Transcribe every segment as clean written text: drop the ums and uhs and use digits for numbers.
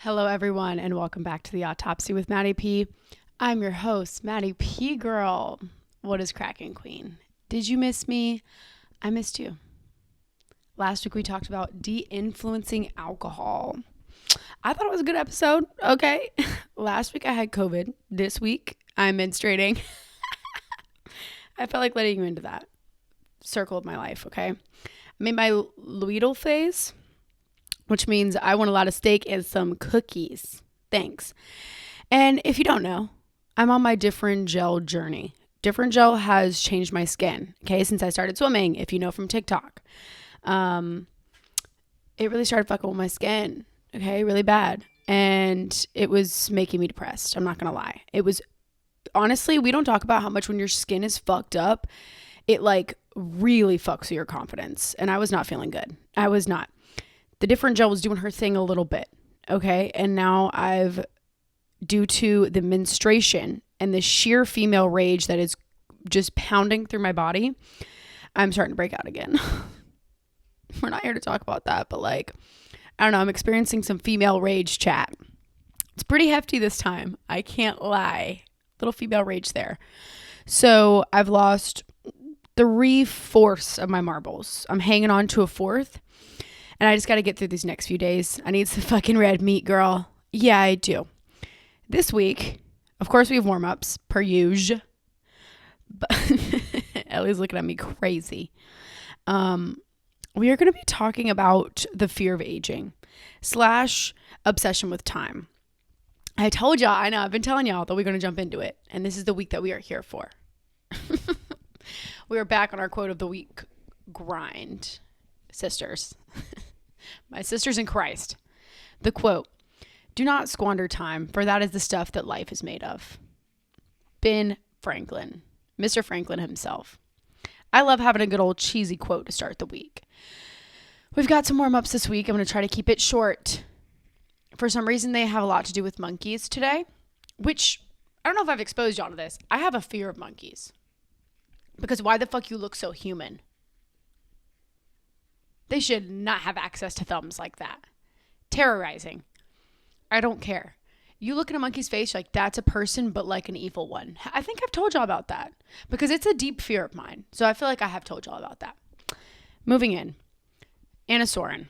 Hello, everyone, and welcome back to the Autopsy with Maddee P. I'm your host, Maddee P. Girl. What is cracking, queen? Did you miss me? I missed you. Last week we talked about de-influencing alcohol. I thought it was a good episode. Okay. Last week I had COVID. This week I'm menstruating. I felt like letting you into that circle of my life. Okay. I made my Luidal phase, which means I want a lot of steak and some cookies. Thanks. And if you don't know, I'm on my Different Gel journey. Different Gel has changed my skin, okay, since I started swimming, if you know from TikTok. It really started fucking with my skin, okay, really bad. And it was making me depressed. I'm not going to lie. It was, honestly, we don't talk about how much when your skin is fucked up, it like really fucks with your confidence. And I was not feeling good. I was not. The Different Gel was doing her thing a little bit, okay? And now due to the menstruation and the sheer female rage that is just pounding through my body, I'm starting to break out again. We're not here to talk about that, but I don't know, I'm experiencing some female rage chat. It's pretty hefty this time. I can't lie. Little female rage there. So I've lost 3/4 of my marbles. I'm hanging on to a fourth. And I just got to get through these next few days. I need some fucking red meat, girl. Yeah, I do. This week, of course, we have warm-ups, per usual. But Ellie's looking at me crazy. We are going to be talking about the fear of aging / obsession with time. I told y'all, I know, I've been telling y'all that we're going to jump into it. And this is the week that we are here for. We are back on our quote of the week grind. Sisters. My sisters in Christ. The quote, "Do not squander time, for that is the stuff that life is made of." Ben Franklin. Mr. Franklin himself. I love having a good old cheesy quote to start the week. We've got some warm-ups this week. I'm going to try to keep it short. For some reason, they have a lot to do with monkeys today, which I don't know if I've exposed y'all to this. I have a fear of monkeys. Because why the fuck you look so human? They should not have access to thumbs like that. Terrorizing. I don't care. You look at a monkey's face, like that's a person, but like an evil one. I think I've told y'all about that because it's a deep fear of mine. So I feel like I have told y'all about that. Moving in. Anna Soren.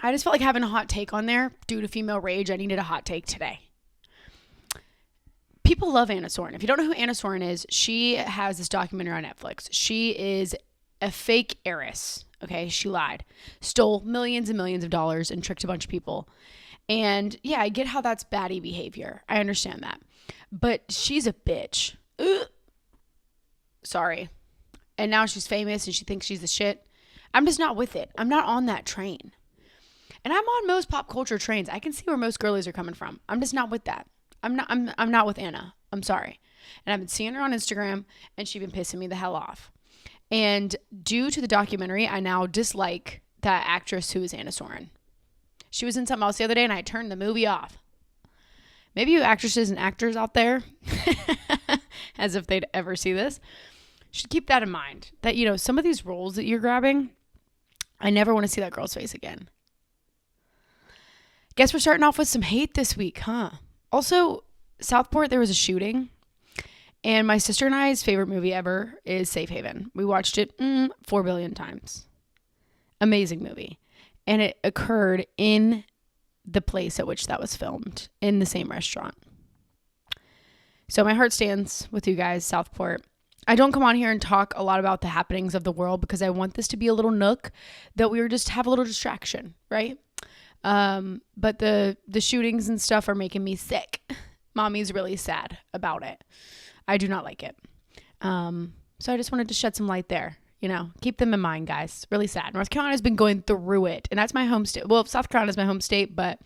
I just felt like having a hot take on there due to female rage. I needed a hot take today. People love Anna Soren. If you don't know who Anna Soren is, she has this documentary on Netflix. She is a fake heiress. Okay, she lied, stole millions and millions of dollars and tricked a bunch of people. And yeah, I get how that's baddie behavior. I understand that. But she's a bitch. Ugh. Sorry. And now she's famous and she thinks she's the shit. I'm just not with it. I'm not on that train. And I'm on most pop culture trains. I can see where most girlies are coming from. I'm just not with that. I'm not with Anna. I'm sorry. And I've been seeing her on Instagram and she's been pissing me the hell off. And due to the documentary, I now dislike that actress who is Anna Soren. She was in something else the other day and I turned the movie off. Maybe you actresses and actors out there, as if they'd ever see this, should keep that in mind. That, some of these roles that you're grabbing, I never want to see that girl's face again. Guess we're starting off with some hate this week, huh? Also, Southport, there was a shooting. And my sister and I's favorite movie ever is Safe Haven. We watched it 4 billion times. Amazing movie. And it occurred in the place at which that was filmed, in the same restaurant. So my heart stands with you guys, Southport. I don't come on here and talk a lot about the happenings of the world because I want this to be a little nook that we just have a little distraction, right? But the shootings and stuff are making me sick. Mommy's really sad about it. I do not like it. So I just wanted to shed some light there. Keep them in mind, guys. Really sad. North Carolina's been going through it. And that's my home state. Well, South Carolina's my home state, but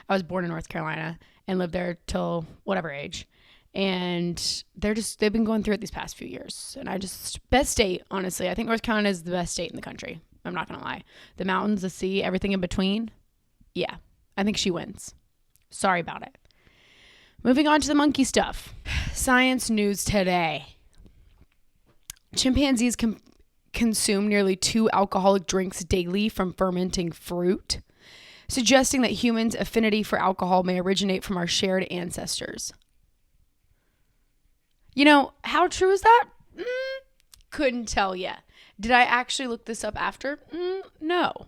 I was born in North Carolina and lived there till whatever age. And they've been going through it these past few years. And best state, honestly. I think North Carolina is the best state in the country. I'm not going to lie. The mountains, the sea, everything in between. Yeah, I think she wins. Sorry about it. Moving on to the monkey stuff. Science news today. Chimpanzees consume nearly 2 alcoholic drinks daily from fermenting fruit. suggesting that humans' affinity for alcohol may originate from our shared ancestors. You know, how true is that? Couldn't tell ya. Did I actually look this up after? No.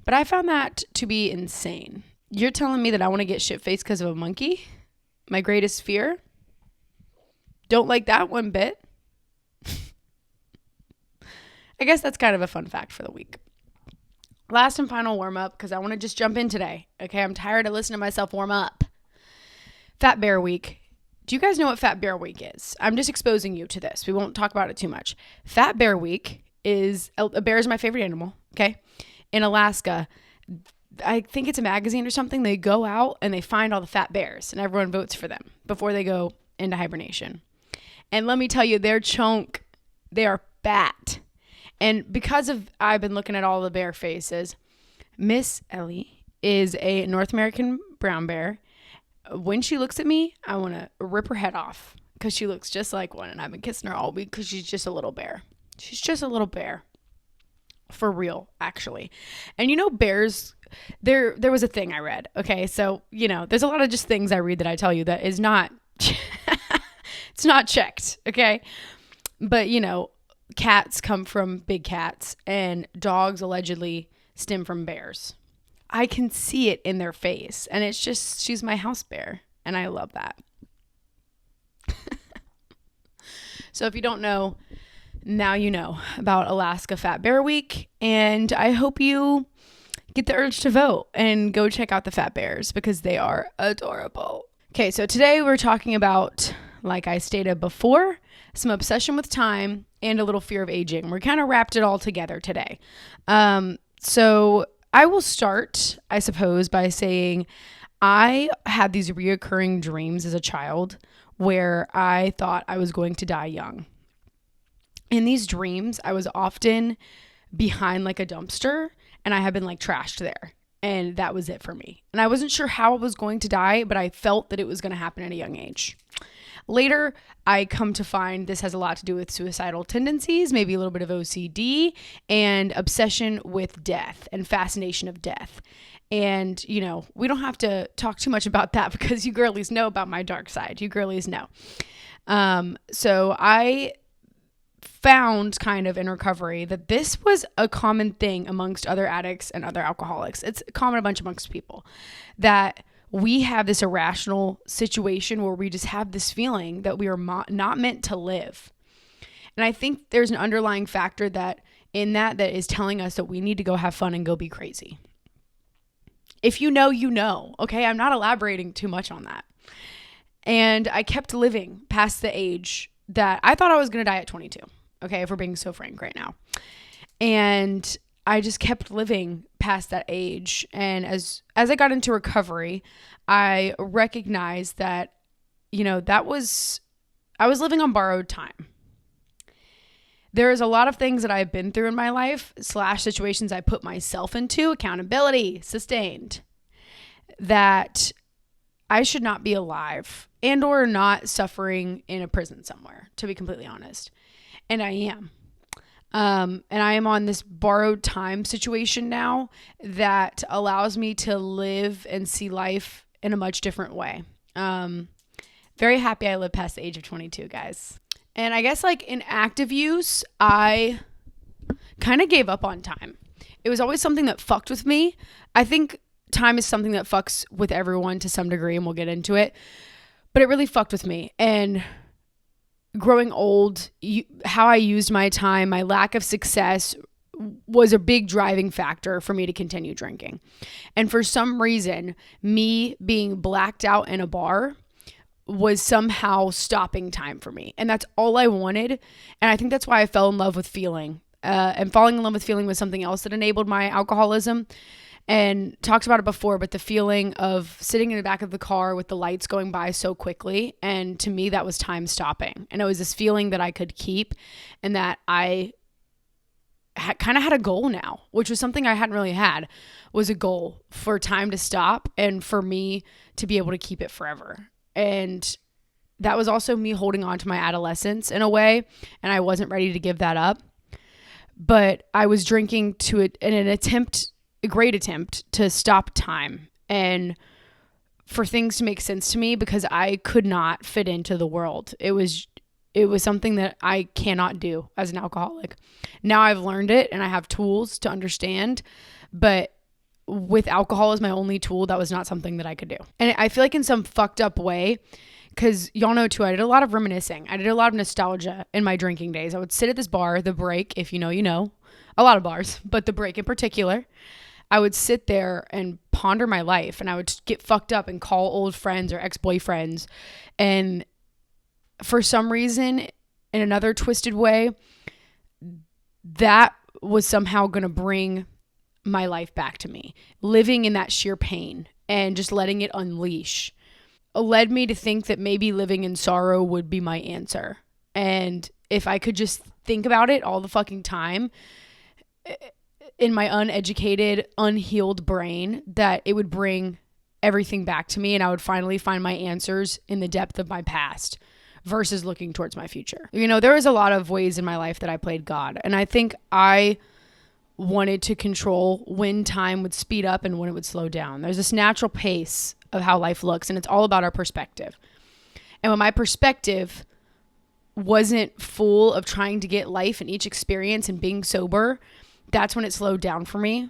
But I found that to be insane. You're telling me that I want to get shit-faced because of a monkey? My greatest fear? Don't like that one bit. I guess that's kind of a fun fact for the week. Last and final warm-up, because I want to just jump in today. Okay, I'm tired of listening to myself warm up. Fat Bear Week. Do you guys know what Fat Bear Week is? I'm just exposing you to this. We won't talk about it too much. Fat Bear Week is, a bear is my favorite animal, okay? In Alaska, I think it's a magazine or something. They go out and they find all the fat bears and everyone votes for them before they go into hibernation. And let me tell you, they're chunk. They are fat. And because of, I've been looking at all the bear faces, Miss Ellie is a North American brown bear. When she looks at me, I want to rip her head off because she looks just like one. And I've been kissing her all week because she's just a little bear. She's just a little bear. For real, actually. And you know, bears, there was a thing I read. Okay, so, you know, there's a lot of just things I read that I tell you that is not, it's not checked, okay? But, you know, cats come from big cats and dogs allegedly stem from bears. I can see it in their face, and it's just, she's my house bear, and I love that. So if you don't know, now you know about Alaska Fat Bear Week, and I hope you get the urge to vote and go check out the fat bears because they are adorable. Okay, so today we're talking about, like I stated before, some obsession with time and a little fear of aging. We're kind of wrapped it all together today. So I will start, I suppose, by saying I had these reoccurring dreams as a child where I thought I was going to die young. In these dreams, I was often behind like a dumpster and I had been like trashed there. And that was it for me. And I wasn't sure how I was going to die, but I felt that it was going to happen at a young age. Later, I come to find this has a lot to do with suicidal tendencies, maybe a little bit of OCD, and obsession with death and fascination of death. And, you know, we don't have to talk too much about that because you girlies know about my dark side. You girlies know. So I found kind of in recovery that this was a common thing amongst other addicts and other alcoholics. It's common a bunch amongst people that we have this irrational situation where we just have this feeling that we are not meant to live. And I think there's an underlying factor that is telling us that we need to go have fun and go be crazy. If you know, you know. Okay, I'm not elaborating too much on that. And I kept living past the age that I thought I was going to die at 22. Okay, if we're being so frank right now. And I just kept living past that age. And as I got into recovery, I recognized that, you know, I was living on borrowed time. There is a lot of things that I've been through in my life / situations I put myself into, accountability, sustained, that I should not be alive and or not suffering in a prison somewhere, to be completely honest. And I am. And I am on this borrowed time situation now that allows me to live and see life in a much different way. Very happy I lived past the age of 22, guys. And I guess like in active use, I kind of gave up on time. It was always something that fucked with me. I think time is something that fucks with everyone to some degree, and we'll get into it. But it really fucked with me. And growing old, how I used my time, my lack of success was a big driving factor for me to continue drinking. And for some reason, me being blacked out in a bar was somehow stopping time for me. And that's all I wanted. And I think that's why I fell in love with feeling. And falling in love with feeling was something else that enabled my alcoholism. And talked about it before, but the feeling of sitting in the back of the car with the lights going by so quickly. And to me, that was time stopping. And it was this feeling that I could keep and that I kind of had a goal now, which was something I hadn't really had, was a goal for time to stop and for me to be able to keep it forever. And that was also me holding on to my adolescence in a way. And I wasn't ready to give that up. But I was drinking in an attempt a great attempt to stop time and for things to make sense to me, because I could not fit into the world. It was something that I cannot do as an alcoholic. Now I've learned it and I have tools to understand, but with alcohol as my only tool, that was not something that I could do. And I feel like in some fucked up way, because y'all know too, I did a lot of reminiscing. I did a lot of nostalgia in my drinking days. I would sit at this bar, The Break, if you know, you know, a lot of bars, but The Break in particular. I would sit there and ponder my life, and I would get fucked up and call old friends or ex-boyfriends. And for some reason, in another twisted way, that was somehow going to bring my life back to me. Living in that sheer pain and just letting it unleash led me to think that maybe living in sorrow would be my answer. And if I could just think about it all the fucking time in my uneducated, unhealed brain, that it would bring everything back to me and I would finally find my answers in the depth of my past versus looking towards my future. You know, there was a lot of ways in my life that I played God, and I think I wanted to control when time would speed up and when it would slow down. There's this natural pace of how life looks, and it's all about our perspective. And when my perspective wasn't full of trying to get life in each experience and being sober, that's when it slowed down for me,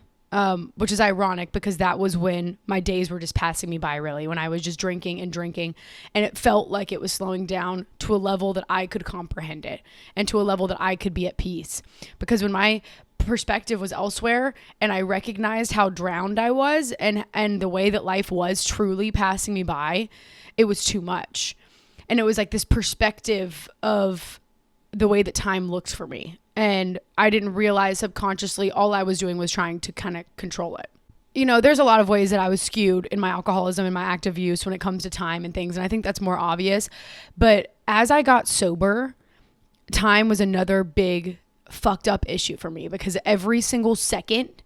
which is ironic because that was when my days were just passing me by, really, when I was just drinking, and it felt like it was slowing down to a level that I could comprehend it and to a level that I could be at peace. Because when my perspective was elsewhere and I recognized how drowned I was and the way that life was truly passing me by, it was too much. And it was like this perspective of the way that time looked for me. And I didn't realize subconsciously all I was doing was trying to kind of control it. You know, there's a lot of ways that I was skewed in my alcoholism and my active use when it comes to time and things. And I think that's more obvious. But as I got sober, time was another big fucked up issue for me, because every single second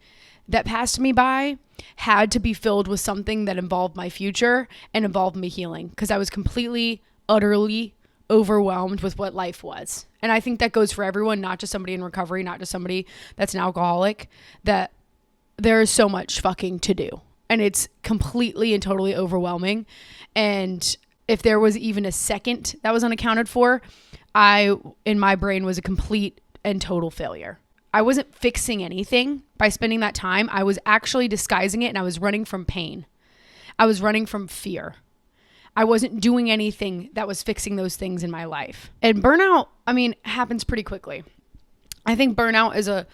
that passed me by had to be filled with something that involved my future and involved me healing, because I was completely, utterly overwhelmed with what life was. And I think that goes for everyone, not just somebody in recovery, not just somebody that's an alcoholic, that there is so much fucking to do and it's completely and totally overwhelming. And if there was even a second that was unaccounted for, in my brain, was a complete and total failure. I wasn't fixing anything by spending that time. I was actually disguising it, and I was running from pain. I was running from fear. I wasn't doing anything that was fixing those things in my life. And burnout, happens pretty quickly. I think burnout is a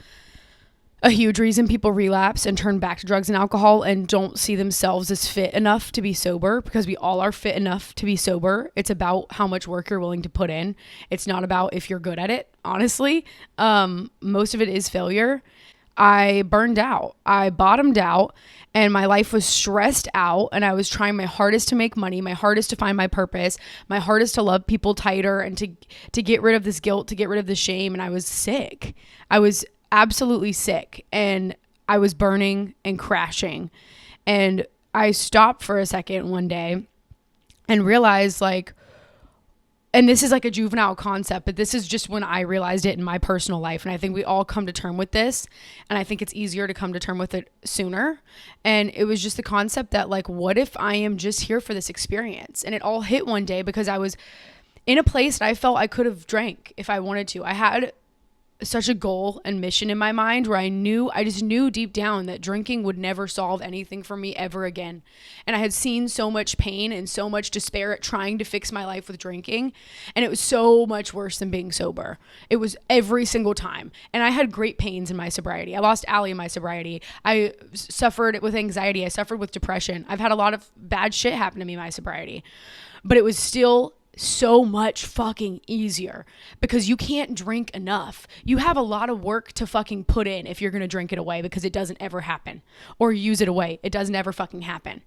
huge reason people relapse and turn back to drugs and alcohol and don't see themselves as fit enough to be sober, because we all are fit enough to be sober. It's about how much work you're willing to put in. It's not about if you're good at it, honestly. Most of it is failure. I burned out. I bottomed out, and my life was stressed out, and I was trying my hardest to make money, my hardest to find my purpose, my hardest to love people tighter, and to get rid of this guilt, to get rid of the shame. And I was sick. I was absolutely sick, and I was burning and crashing. And I stopped for a second one day and realized, and this is like a juvenile concept, but this is just when I realized it in my personal life. And I think we all come to term with this, and I think it's easier to come to term with it sooner. And it was just the concept that, what if I am just here for this experience? And it all hit one day because I was in a place that I felt I could have drank if I wanted to. I had such a goal and mission in my mind where I just knew deep down that drinking would never solve anything for me ever again. And I had seen so much pain and so much despair at trying to fix my life with drinking. And it was so much worse than being sober. It was every single time. And I had great pains in my sobriety. I lost Allie in my sobriety. I suffered with anxiety. I suffered with depression. I've had a lot of bad shit happen to me in my sobriety. But it was still so much fucking easier because you can't drink enough. You have a lot of work to fucking put in if you're going to drink it away, because it doesn't ever happen, or use it away. It doesn't ever fucking happen.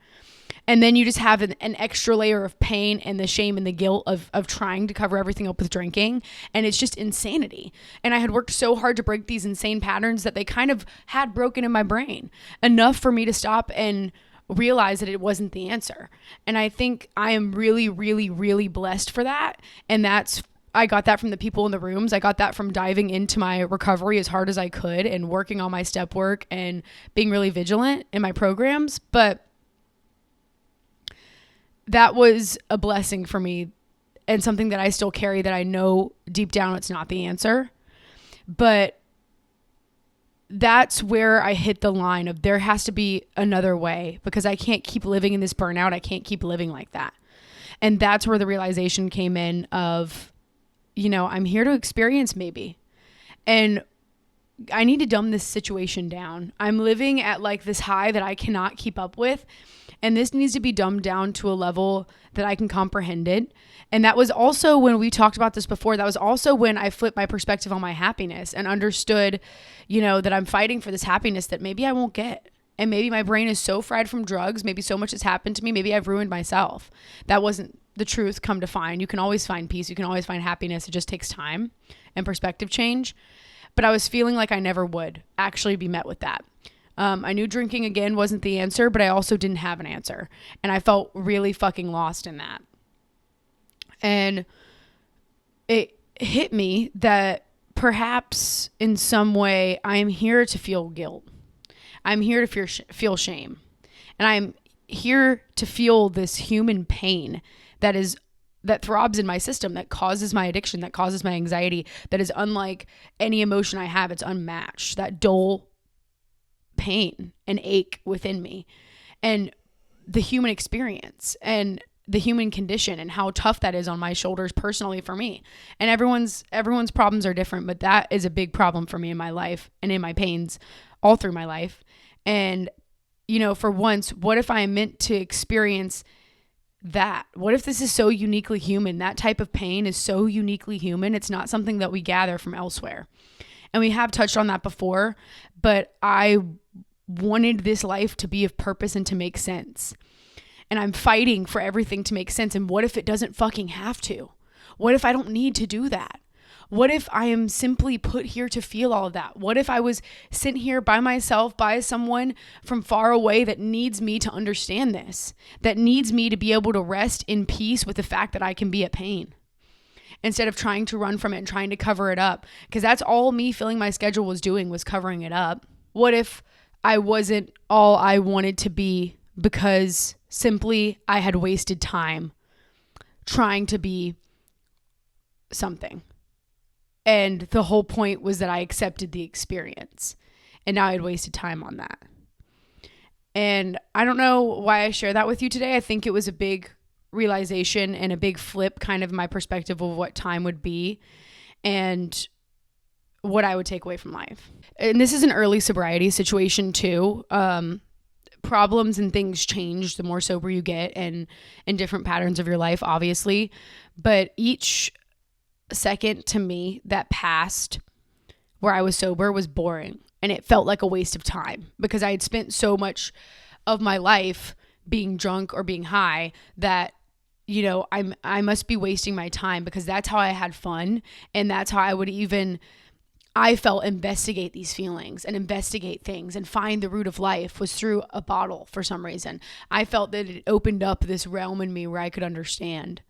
And then you just have an extra layer of pain and the shame and the guilt of trying to cover everything up with drinking. And it's just insanity. And I had worked so hard to break these insane patterns that they kind of had broken in my brain enough for me to stop and realize that it wasn't the answer. And I think I am really, really, really blessed for that. And that's I got that from the people in the rooms. I got that from diving into my recovery as hard as I could and working on my step work and being really vigilant in my programs. But that was a blessing for me and something that I still carry, that I know deep down it's not the answer. But that's where I hit the line of there has to be another way, because I can't keep living in this burnout. I can't keep living like that. And that's where the realization came in of, you know, I'm here to experience maybe. And I need to dumb this situation down. I'm living at like this high that I cannot keep up with. And this needs to be dumbed down to a level that I can comprehend it. And that was also when we talked about this before. That was also when I flipped my perspective on my happiness and understood, you know, that I'm fighting for this happiness that maybe I won't get. And maybe my brain is so fried from drugs. Maybe so much has happened to me. Maybe I've ruined myself. That wasn't the truth, come to find. You can always find peace. You can always find happiness. It just takes time and perspective change. But I was feeling like I never would actually be met with that. I knew drinking again wasn't the answer, but I also didn't have an answer. And I felt really fucking lost in that. And it hit me that perhaps in some way I am here to feel guilt. I'm here to feel shame. And I'm here to feel this human pain that throbs in my system, that causes my addiction, that causes my anxiety, that is unlike any emotion I have. It's unmatched. That dull pain and ache within me, and the human experience and the human condition, and how tough that is on my shoulders personally for me. And everyone's problems are different, but that is a big problem for me in my life and in my pains all through my life. And, you know, for once, what if I am meant to experience that? What if this is so uniquely human? That type of pain is so uniquely human. It's not something that we gather from elsewhere. And we have touched on that before, but I wanted this life to be of purpose and to make sense. And I'm fighting for everything to make sense. And what if it doesn't fucking have to? What if I don't need to do that? What if I am simply put here to feel all of that? What if I was sent here by myself, by someone from far away that needs me to understand this, that needs me to be able to rest in peace with the fact that I can be at pain, instead of trying to run from it and trying to cover it up? Because that's all me filling my schedule was doing, was covering it up. What if I wasn't all I wanted to be because simply I had wasted time trying to be something? And the whole point was that I accepted the experience, and now I had wasted time on that. And I don't know why I share that with you today. I think it was a big realization and a big flip kind of my perspective of what time would be and what I would take away from life. And this is an early sobriety situation too. Problems and things change the more sober you get, and in different patterns of your life, obviously. But each second to me that passed where I was sober was boring, and it felt like a waste of time, because I had spent so much of my life being drunk or being high that, you know, I must be wasting my time, because that's how I had fun, and that's how I would even, I felt, investigate these feelings and investigate things and find the root of life, was through a bottle for some reason. I felt that it opened up this realm in me where I could understand.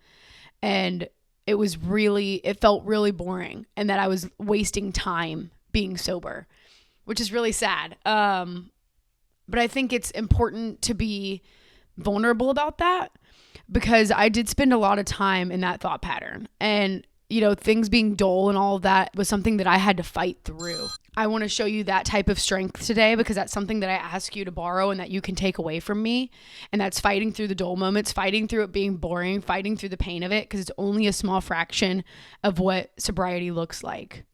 And it felt really boring, and that I was wasting time being sober, which is really sad. But I think it's important to be vulnerable about that, because I did spend a lot of time in that thought pattern, and, you know, things being dull and all of that was something that I had to fight through. I want to show you that type of strength today, because that's something that I ask you to borrow and that you can take away from me. And that's fighting through the dull moments, fighting through it being boring, fighting through the pain of it, because it's only a small fraction of what sobriety looks like.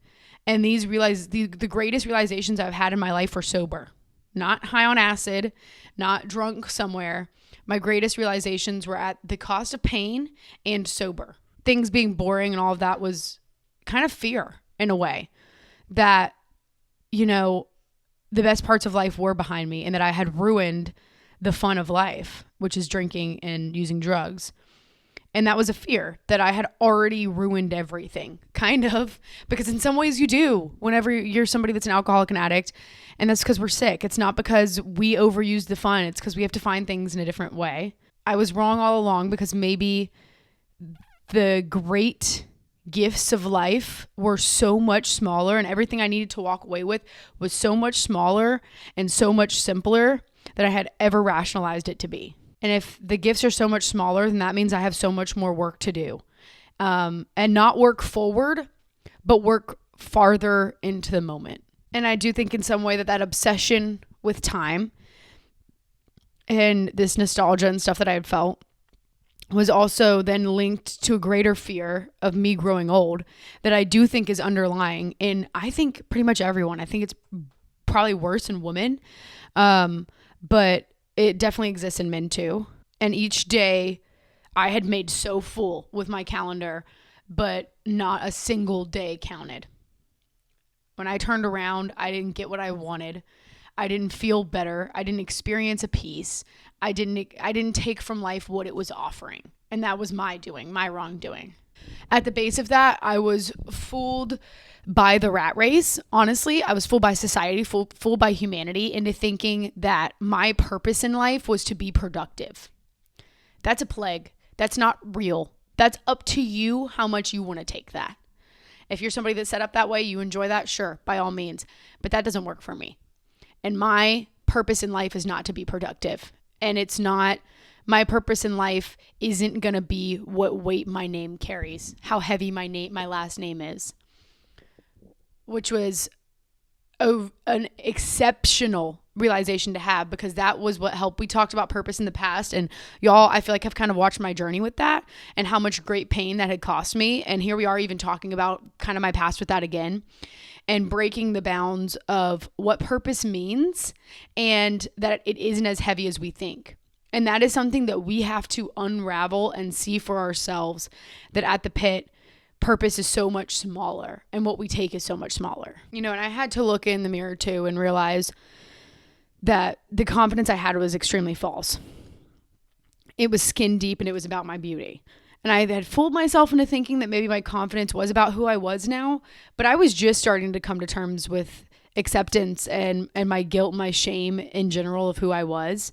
And the greatest realizations I've had in my life were sober, not high on acid, not drunk somewhere. My greatest realizations were at the cost of pain and sober. Things being boring and all of that was kind of fear, in a way, that, you know, the best parts of life were behind me, and that I had ruined the fun of life, which is drinking and using drugs. And that was a fear that I had already ruined everything, kind of, because in some ways you do whenever you're somebody that's an alcoholic and addict, and that's because we're sick. It's not because we overuse the fun. It's because we have to find things in a different way. I was wrong all along, because maybe the great gifts of life were so much smaller, and everything I needed to walk away with was so much smaller and so much simpler than I had ever rationalized it to be. And if the gifts are so much smaller, then that means I have so much more work to do. And not work forward, but work farther into the moment. And I do think in some way that obsession with time and this nostalgia and stuff that I had felt was also then linked to a greater fear of me growing old that I do think is underlying in, I think, pretty much everyone. I think it's probably worse in women, but it definitely exists in men too. And each day I had made so full with my calendar, but not a single day counted. When I turned around, I didn't get what I wanted. I didn't feel better. I didn't experience a peace. I didn't take from life what it was offering. And that was my doing, my wrongdoing. At the base of that, I was fooled by the rat race. Honestly, I was fooled by society, fooled by humanity into thinking that my purpose in life was to be productive. That's a plague. That's not real. That's up to you how much you want to take that. If you're somebody that's set up that way, you enjoy that, sure, by all means. But that doesn't work for me. And my purpose in life is not to be productive. And it's not, my purpose in life isn't going to be what weight my name carries, how heavy my last name is, which was an exceptional realization to have, because that was what helped. We talked about purpose in the past, and y'all, I feel like have kind of watched my journey with that and how much great pain that had cost me. And here we are even talking about kind of my past with that again, and breaking the bounds of what purpose means and that it isn't as heavy as we think. And that is something that we have to unravel and see for ourselves, that at the pit, purpose is so much smaller and what we take is so much smaller. And I had to look in the mirror too and realize that the confidence I had was extremely false. It was skin deep and it was about my beauty. And I had fooled myself into thinking that maybe my confidence was about who I was now, but I was just starting to come to terms with acceptance and my guilt, my shame in general of who I was.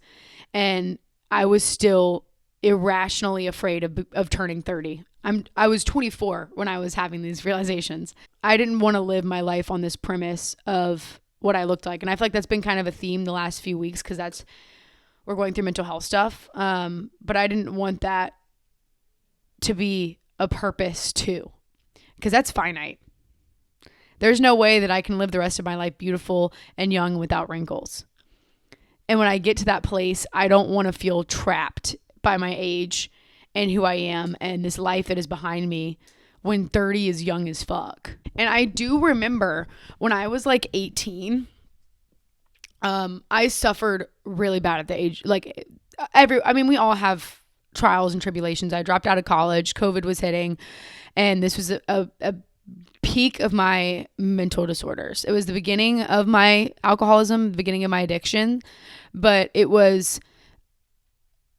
And I was still irrationally afraid of turning 30. I was 24 when I was having these realizations. I didn't want to live my life on this premise of what I looked like. And I feel like that's been kind of a theme the last few weeks, because we're going through mental health stuff. But I didn't want that to be a purpose too, because that's finite. There's no way that I can live the rest of my life beautiful and young without wrinkles. And when I get to that place, I don't want to feel trapped by my age and who I am and this life that is behind me when 30 is young as fuck. And I do remember when I was like 18, I suffered really bad at the age, like we all have trials and tribulations. I dropped out of college, COVID was hitting, and this was a peak of my mental disorders. It was the beginning of my alcoholism, the beginning of my addiction, but it was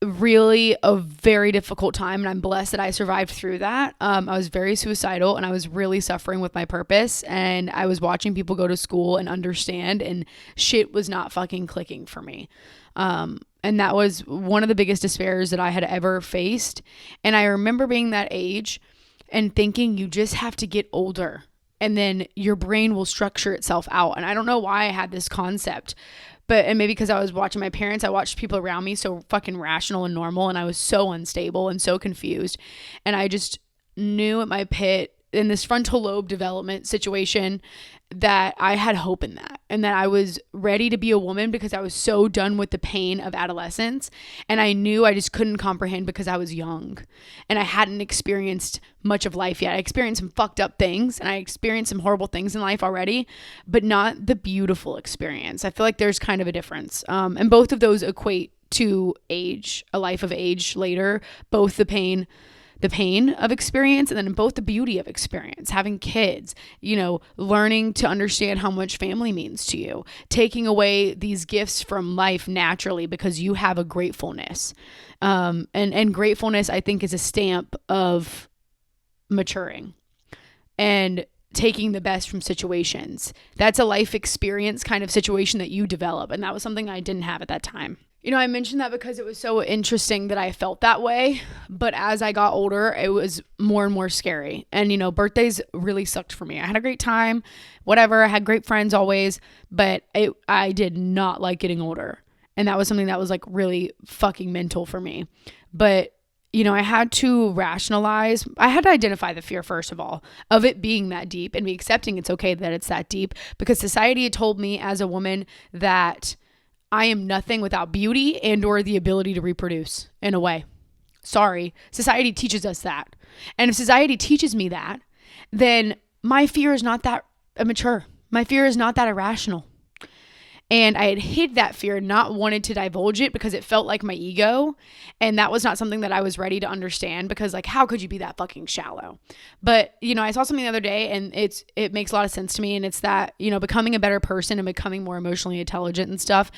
really a very difficult time, and I'm blessed that I survived through that. I was very suicidal, and I was really suffering with my purpose, and I was watching people go to school and understand, and shit was not fucking clicking for me. And that was one of the biggest despairs that I had ever faced. And I remember being that age and thinking, you just have to get older and then your brain will structure itself out. And I don't know why I had this concept, and maybe because I was watching my parents, I watched people around me so fucking rational and normal, and I was so unstable and so confused. And I just knew at my pit, in this frontal lobe development situation, that I had hope in that, and that I was ready to be a woman because I was so done with the pain of adolescence. And I knew I just couldn't comprehend because I was young and I hadn't experienced much of life yet. I experienced some fucked up things and I experienced some horrible things in life already, but not the beautiful experience. I feel like there's kind of a difference. And both of those equate to age, a life of age later, both the pain of experience, and then both the beauty of experience, having kids, learning to understand how much family means to you, taking away these gifts from life naturally because you have a gratefulness. And gratefulness, I think, is a stamp of maturing and taking the best from situations. That's a life experience kind of situation that you develop. And that was something I didn't have at that time. I mentioned that because it was so interesting that I felt that way. But as I got older, it was more and more scary. And, birthdays really sucked for me. I had a great time, whatever. I had great friends always, but I did not like getting older. And that was something that was like really fucking mental for me. But, I had to rationalize. I had to identify the fear, first of all, of it being that deep and be accepting it's okay that it's that deep, because society had told me as a woman that I am nothing without beauty and or the ability to reproduce in a way. Sorry, society teaches us that. And if society teaches me that, then my fear is not that immature. My fear is not that irrational. And I had hid that fear, not wanted to divulge it because it felt like my ego. And that was not something that I was ready to understand, because like, how could you be that fucking shallow? But, I saw something the other day and it makes a lot of sense to me. And it's that, becoming a better person and becoming more emotionally intelligent and stuff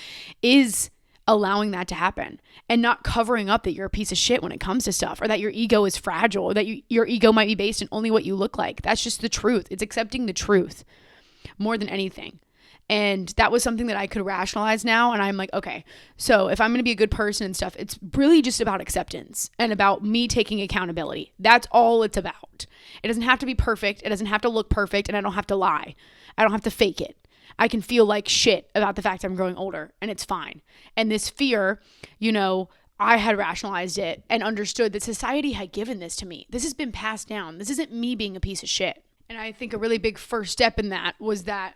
is allowing that to happen and not covering up that you're a piece of shit when it comes to stuff, or that your ego is fragile, or that your ego might be based in only what you look like. That's just the truth. It's accepting the truth more than anything. And that was something that I could rationalize now. And I'm like, okay, so if I'm going to be a good person and stuff, it's really just about acceptance and about me taking accountability. That's all it's about. It doesn't have to be perfect. It doesn't have to look perfect. And I don't have to lie. I don't have to fake it. I can feel like shit about the fact I'm growing older, and it's fine. And this fear, I had rationalized it and understood that society had given this to me. This has been passed down. This isn't me being a piece of shit. And I think a really big first step in that was that,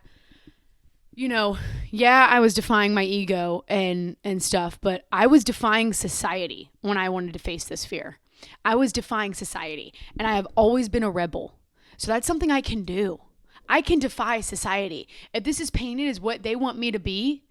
I was defying my ego and stuff, but I was defying society when I wanted to face this fear. I was defying society, and I have always been a rebel. So that's something I can do. I can defy society. If this is painted as what they want me to be,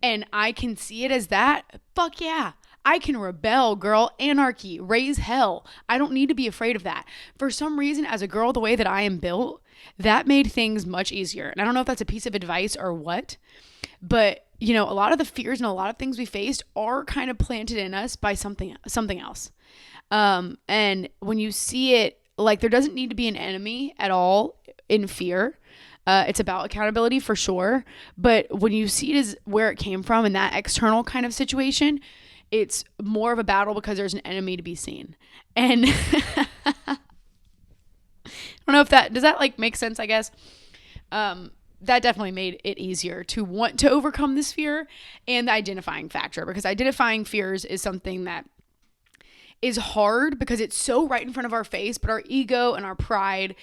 and I can see it as that, fuck yeah. I can rebel, girl. Anarchy, raise hell. I don't need to be afraid of that. For some reason, as a girl, the way that I am built, that made things much easier. And I don't know if that's a piece of advice or what, but a lot of the fears and a lot of things we faced are kind of planted in us by something else. And when you see it, like, there doesn't need to be an enemy at all in fear. It's about accountability for sure. But when you see it as where it came from in that external kind of situation, it's more of a battle because there's an enemy to be seen. And I don't know if does that like make sense, I guess. That definitely made it easier to want to overcome this fear and the identifying factor, because identifying fears is something that is hard because it's so right in front of our face, but our ego and our pride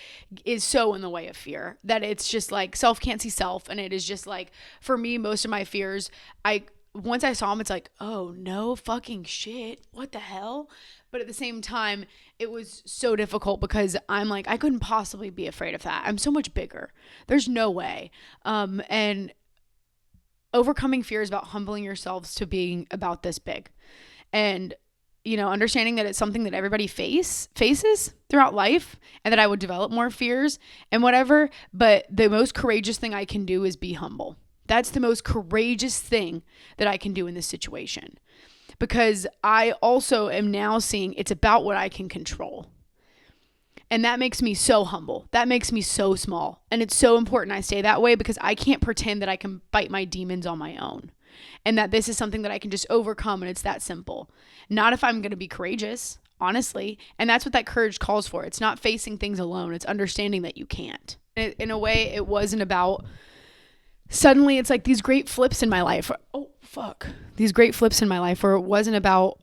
is so in the way of fear that it's just like self can't see self. And it is just like, for me, most of my fears, once I saw them, it's like, oh no fucking shit, what the hell? But at the same time, it was so difficult because I'm like, I couldn't possibly be afraid of that. I'm so much bigger. There's no way. And overcoming fear is about humbling yourselves to being about this big. And, understanding that it's something that everybody faces throughout life, and that I would develop more fears and whatever. But the most courageous thing I can do is be humble. That's the most courageous thing that I can do in this situation, because I also am now seeing it's about what I can control. And that makes me so humble. That makes me so small. And it's so important I stay that way, because I can't pretend that I can fight my demons on my own, and that this is something that I can just overcome, and it's that simple. Not if I'm going to be courageous, honestly. And that's what that courage calls for. It's not facing things alone. It's understanding that you can't. In a way, it wasn't about... Suddenly, it's like these great flips in my life. These great flips in my life where it wasn't about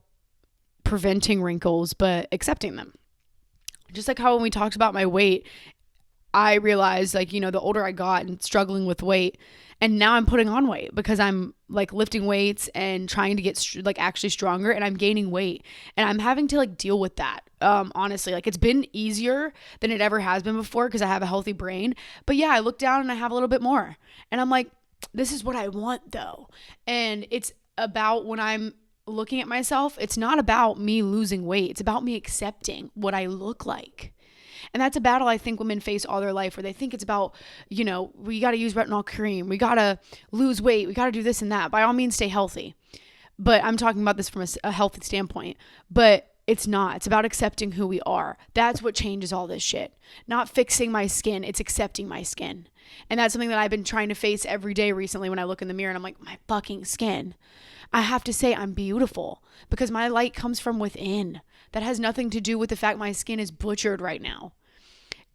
preventing wrinkles, but accepting them. Just like how when we talked about my weight, I realized, like, the older I got and struggling with weight, and now I'm putting on weight because I'm like lifting weights and trying to get like actually stronger, and I'm gaining weight, and I'm having to like deal with that. Honestly, like, it's been easier than it ever has been before because I have a healthy brain. But yeah, I look down and I have a little bit more, and I'm like, this is what I want though. And it's about, when I'm looking at myself, it's not about me losing weight. It's about me accepting what I look like. And that's a battle I think women face all their life, where they think it's about, we got to use retinol cream. We got to lose weight. We got to do this and that. By all means, stay healthy. But I'm talking about this from a healthy standpoint. But It's not. It's about accepting who we are. That's what changes all this shit. Not fixing my skin. It's accepting my skin. And that's something that I've been trying to face every day recently when I look in the mirror and I'm like, my fucking skin. I have to say I'm beautiful because my light comes from within. That has nothing to do with the fact my skin is butchered right now.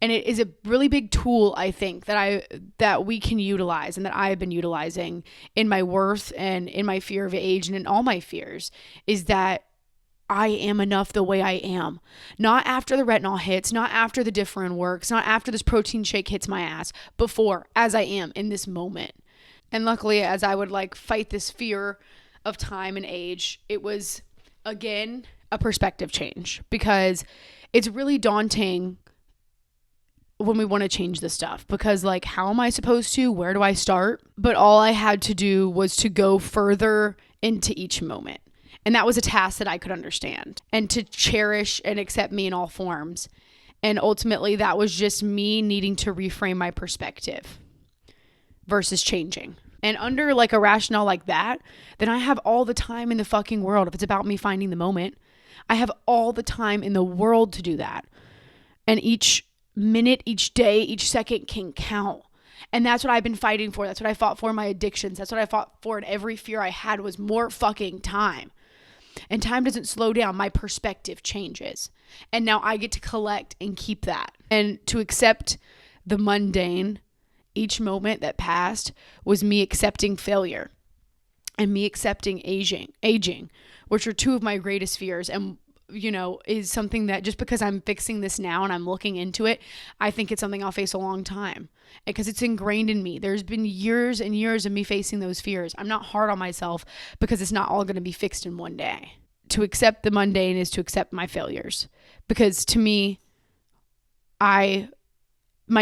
And it is a really big tool, I think, that we can utilize and that I've been utilizing in my worth and in my fear of age and in all my fears, is that I am enough the way I am. Not after the retinol hits, not after the different works, not after this protein shake hits my ass, before, as I am in this moment. And luckily, as I would like fight this fear of time and age, it was, again, a perspective change, because it's really daunting when we want to change this stuff, because like, how am I supposed to? Where do I start? But all I had to do was to go further into each moment. And that was a task that I could understand, and to cherish and accept me in all forms. And ultimately, that was just me needing to reframe my perspective versus changing. And under like a rationale like that, then I have all the time in the fucking world. If it's about me finding the moment, I have all the time in the world to do that. And each minute, each day, each second can count. And that's what I've been fighting for. That's what I fought for in my addictions. That's what I fought for in every fear I had, was more fucking time. And time doesn't slow down. My perspective changes. And now I get to collect and keep that. And to accept the mundane, each moment that passed was me accepting failure and me accepting aging, which are two of my greatest fears. And, you know, is something that just because I'm fixing this now and I'm looking into it, I think it's something I'll face a long time, because it's ingrained in me. There's been years and years of me facing those fears. I'm not hard on myself because it's not all going to be fixed in one day. To accept the mundane is to accept my failures, because to me, my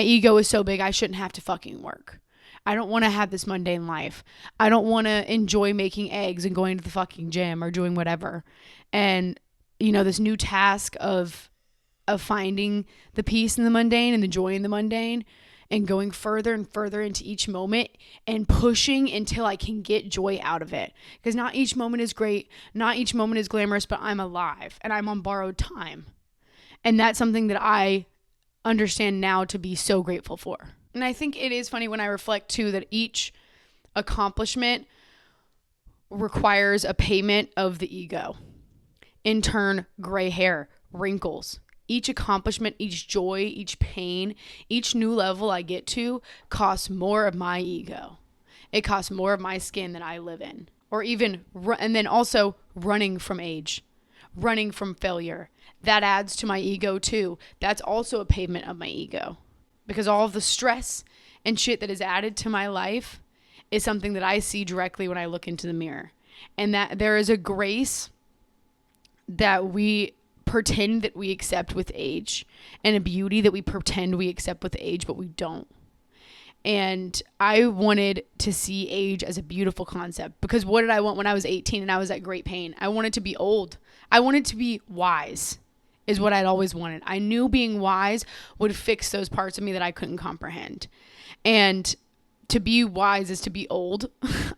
ego is so big I shouldn't have to fucking work. I don't want to have this mundane life. I don't want to enjoy making eggs and going to the fucking gym or doing whatever. And you know, this new task of finding the peace in the mundane and the joy in the mundane, and going further and further into each moment and pushing until I can get joy out of it. Because not each moment is great, not each moment is glamorous, but I'm alive and I'm on borrowed time. And that's something that I understand now to be so grateful for. And I think it is funny when I reflect too that each accomplishment requires a payment of the ego. In turn, gray hair, wrinkles. Each accomplishment, each joy, each pain, each new level I get to costs more of my ego. It costs more of my skin that I live in. Or even, and then also running from age, running from failure. That adds to my ego too. That's also a payment of my ego. Because all of the stress and shit that is added to my life is something that I see directly when I look into the mirror. And that there is a grace that we pretend that we accept with age, and a beauty that we pretend we accept with age, but we don't. And I wanted to see age as a beautiful concept, because what did I want when I was 18 and I was at great pain? I wanted to be old. I wanted to be wise, is what I'd always wanted. I knew being wise would fix those parts of me that I couldn't comprehend. And to be wise is to be old,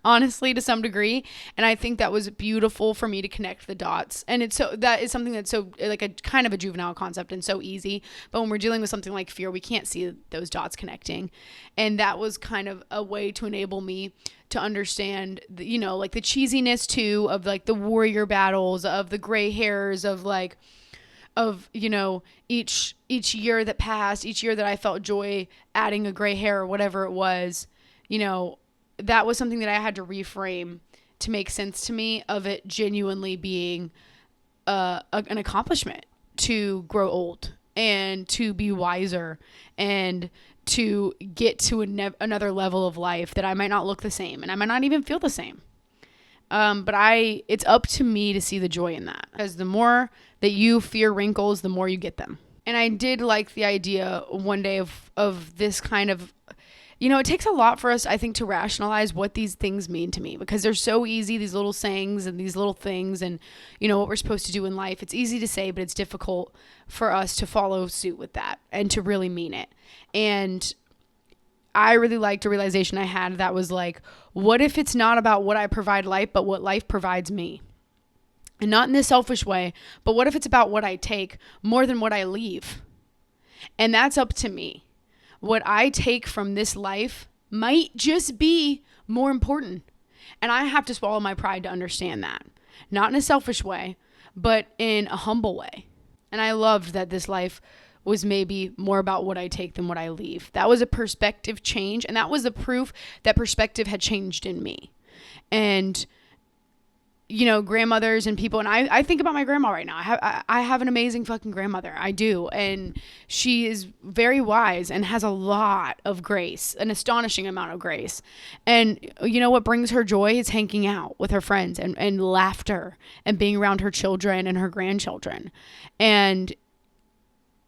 honestly, to some degree. And I think that was beautiful for me to connect the dots. And that is something that's so like a kind of a juvenile concept and so easy. But when we're dealing with something like fear, we can't see those dots connecting. And that was kind of a way to enable me to understand, you know, like the cheesiness too of like the warrior battles, of the gray hairs, of like, of, you know, each year that passed, each year that I felt joy adding a gray hair or whatever it was. You know, that was something that I had to reframe to make sense to me of it genuinely being an accomplishment to grow old and to be wiser and to get to another level of life that I might not look the same and I might not even feel the same. But it's up to me to see the joy in that, because the more that you fear wrinkles, the more you get them. And I did like the idea one day of this kind of, you know, it takes a lot for us, I think, to rationalize what these things mean to me, because they're so easy, these little sayings and these little things and, you know, what we're supposed to do in life. It's easy to say, but it's difficult for us to follow suit with that and to really mean it. And I really liked a realization I had that was like, what if it's not about what I provide life, but what life provides me? And not in this selfish way, but what if it's about what I take more than what I leave? And that's up to me. What I take from this life might just be more important. And I have to swallow my pride to understand that. Not in a selfish way, but in a humble way. And I loved that this life was maybe more about what I take than what I leave. That was a perspective change. And that was the proof that perspective had changed in me. And grandmothers and people. And I think about my grandma right now. I have an amazing fucking grandmother. I do. And she is very wise and has a lot of grace, an astonishing amount of grace. And what brings her joy is hanging out with her friends and laughter and being around her children and her grandchildren. And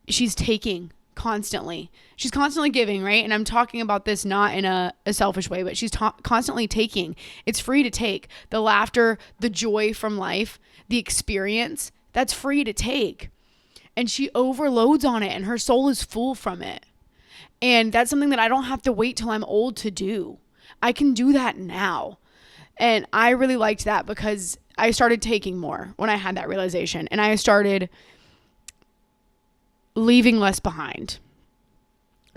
she's taking constantly. She's constantly giving, right? And I'm talking about this not in a selfish way, but she's constantly taking. It's free to take. The laughter, the joy from life, the experience, that's free to take. And she overloads on it and her soul is full from it. And that's something that I don't have to wait till I'm old to do. I can do that now. And I really liked that because I started taking more when I had that realization. And I started leaving less behind,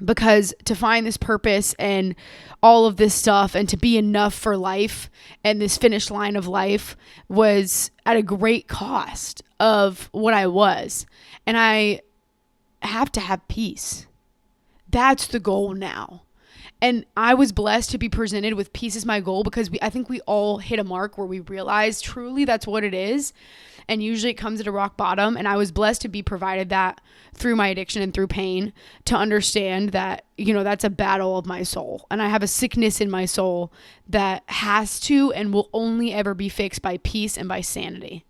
because to find this purpose and all of this stuff and to be enough for life and this finish line of life was at a great cost of what I was. And I have to have peace. That's the goal now. And I was blessed to be presented with peace as my goal, because I think we all hit a mark where we realize truly that's what it is. And usually it comes at a rock bottom. And I was blessed to be provided that through my addiction and through pain, to understand that, that's a battle of my soul. And I have a sickness in my soul that has to and will only ever be fixed by peace and by sanity.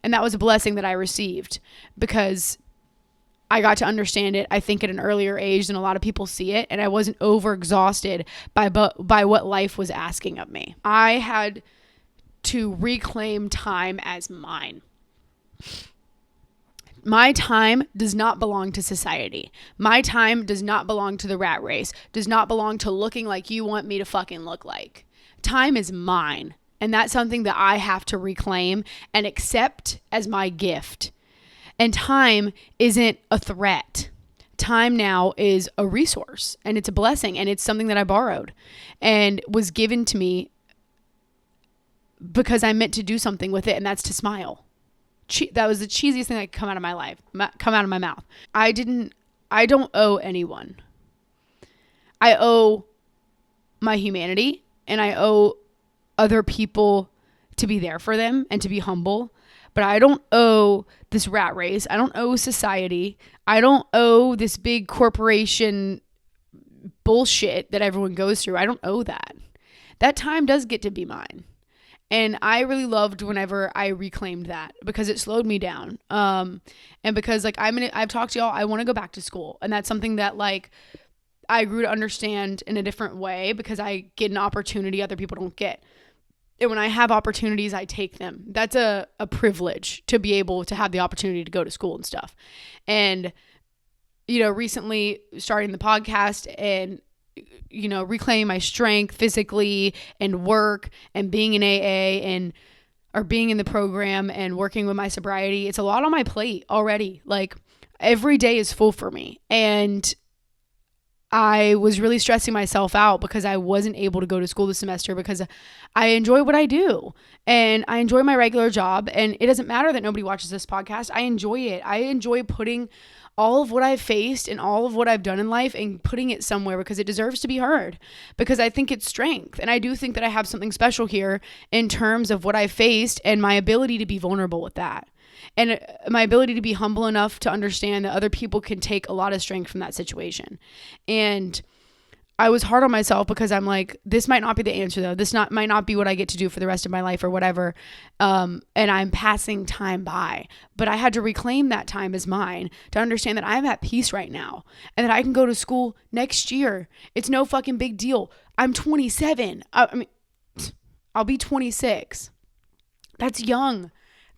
And that was a blessing that I received, because I got to understand it, I think, at an earlier age than a lot of people see it. And I wasn't overexhausted by what life was asking of me. I had to reclaim time as mine. My time does not belong to society. My time does not belong to the rat race, does not belong to looking like you want me to fucking look like. Time is mine. And that's something that I have to reclaim and accept as my gift. And time isn't a threat. Time now is a resource, and it's a blessing, and it's something that I borrowed and was given to me because I meant to do something with it, and that's to smile. That was the cheesiest thing that could come out of my mouth. I don't owe anyone. I owe my humanity, and I owe other people to be there for them and to be humble. But I don't owe this rat race. I don't owe society. I don't owe this big corporation bullshit that everyone goes through. I don't owe that. That time does get to be mine. And I really loved whenever I reclaimed that, because it slowed me down. And because I've talked to y'all, I want to go back to school. And that's something that I grew to understand in a different way, because I get an opportunity other people don't get. And when I have opportunities, I take them. That's a privilege to be able to have the opportunity to go to school and stuff. And, recently starting the podcast and, reclaiming my strength physically and work and being in AA or being in the program and working with my sobriety, it's a lot on my plate already. Every day is full for me. And I was really stressing myself out because I wasn't able to go to school this semester, because I enjoy what I do and I enjoy my regular job. And it doesn't matter that nobody watches this podcast. I enjoy it. I enjoy putting all of what I've faced and all of what I've done in life and putting it somewhere, because it deserves to be heard, because I think it's strength. And I do think that I have something special here in terms of what I've faced and my ability to be vulnerable with that. And my ability to be humble enough to understand that other people can take a lot of strength from that situation. And I was hard on myself because I'm like, this might not be the answer though. This might not be what I get to do for the rest of my life or whatever. And I'm passing time by, but I had to reclaim that time as mine to understand that I'm at peace right now and that I can go to school next year. It's no fucking big deal. I'm 27. I'll be 26. That's young.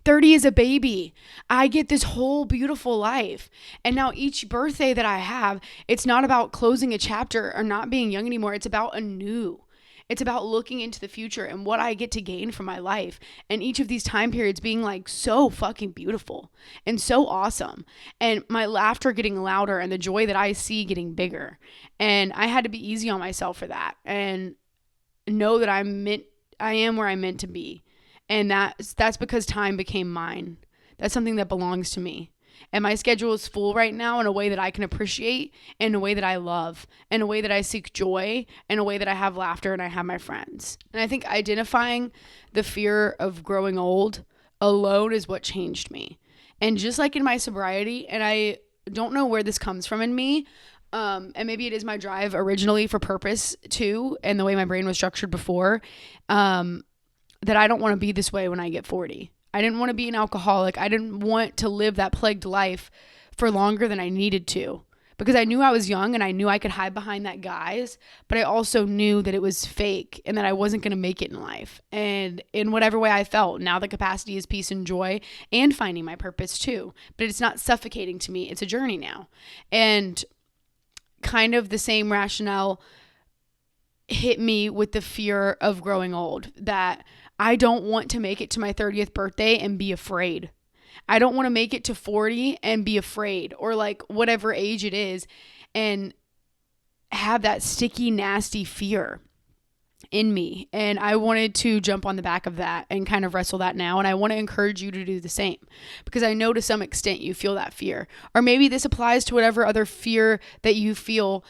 30 is a baby. I get this whole beautiful life. And now each birthday that I have, it's not about closing a chapter or not being young anymore. It's about anew. It's about looking into the future and what I get to gain from my life. And each of these time periods being like so fucking beautiful and so awesome. And my laughter getting louder and the joy that I see getting bigger. And I had to be easy on myself for that. And know that I am where I'm meant to be. And that's because time became mine. That's something that belongs to me. And my schedule is full right now in a way that I can appreciate, in a way that I love, in a way that I seek joy, in a way that I have laughter and I have my friends. And I think identifying the fear of growing old alone is what changed me. And just like in my sobriety, and I don't know where this comes from in me, and maybe it is my drive originally for purpose too, and the way my brain was structured before, that I don't want to be this way when I get 40. I didn't want to be an alcoholic. I didn't want to live that plagued life for longer than I needed to, because I knew I was young and I knew I could hide behind that guise, but I also knew that it was fake and that I wasn't going to make it in life. And in whatever way I felt, now the capacity is peace and joy and finding my purpose too. But it's not suffocating to me. It's a journey now. And kind of the same rationale hit me with the fear of growing old, that I don't want to make it to my 30th birthday and be afraid. I don't want to make it to 40 and be afraid, or like whatever age it is, and have that sticky, nasty fear in me. And I wanted to jump on the back of that and kind of wrestle that now. And I want to encourage you to do the same, because I know to some extent you feel that fear, or maybe this applies to whatever other fear that you feel,